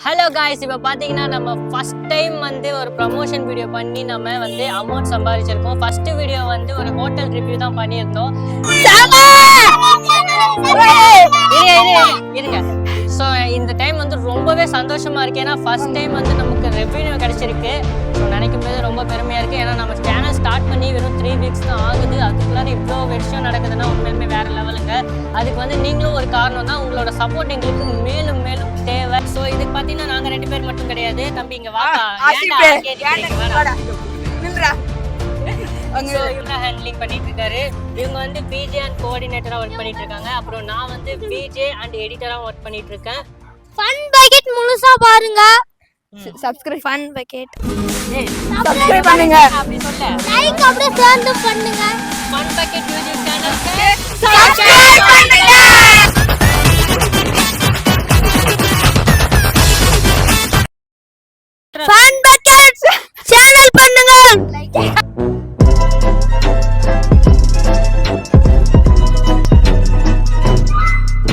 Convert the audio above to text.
Hello guys, இப்போ பார்த்தீங்கன்னா நம்ம ஃபர்ஸ்ட் டைம் வந்து ஒரு ப்ரமோஷன் வீடியோ பண்ணி நம்ம வந்து அமௌண்ட் சம்பாதிச்சிருக்கோம். ஃபர்ஸ்ட் வீடியோ வந்து ஒரு ஹோட்டல் ரிவ்யூ தான் பண்ணியிருந்தோம். இருங்க. ஸோ இந்த டைம் வந்து ரொம்பவே சந்தோஷமா இருக்கு. ஏன்னா ஃபர்ஸ்ட் டைம் வந்து நமக்கு ரெவென்யூ கிடைச்சிருக்கு. நினைக்கும் போது ரொம்ப பெருமையா இருக்கு. ஏன்னா நம்ம சேனல் ஸ்டார்ட் பண்ணி வெறும் 3 வீக்ஸ் தான் ஆகுது. அதுக்குள்ளார இவ்வளோ விஷயம் நடக்குதுன்னா உண்மையுமே வேற லெவலுங்க. அதுக்கு வந்து நீங்களும் ஒரு காரணம் தான். உங்களோட சப்போர்ட் எங்களுக்கு மேலும் மேலும் தேவை. ஸோ இதுக்கு பார்த்தீங்கன்னா நாங்கள் 2 பேர் மட்டும் கிடையாது. தம்பி இங்க வாடா, ஹேண்ட்லிங் பண்ணிட்டு இருக்காரு. இவங்க வந்து பிஜே அண்ட் கோஆர்டினேட்டரா ஒர்க் பண்ணிட்டு இருக்காங்க. அப்புறம் நான் வந்து பிஜே அண்ட் எடிட்டரா ஒர்க் பண்ணிட்டு இருக்கேன். ஃபன் பக்கெட் முழுசா பாருங்க. சப்ஸ்கிரைப் ஃபன் பக்கெட் சப்ஸ்கிரைப் பண்ணுங்க. அப்படி சொல்ல லைக் அப்படியே சேர்ந்து பண்ணுங்க. ஃபன் பக்கெட் யூடியூப் சேனலுக்கு சப்ஸ்கிரைப் பண்ணுங்க. ஃபன் பக்கெட் சேனல் பண்ணுங்க.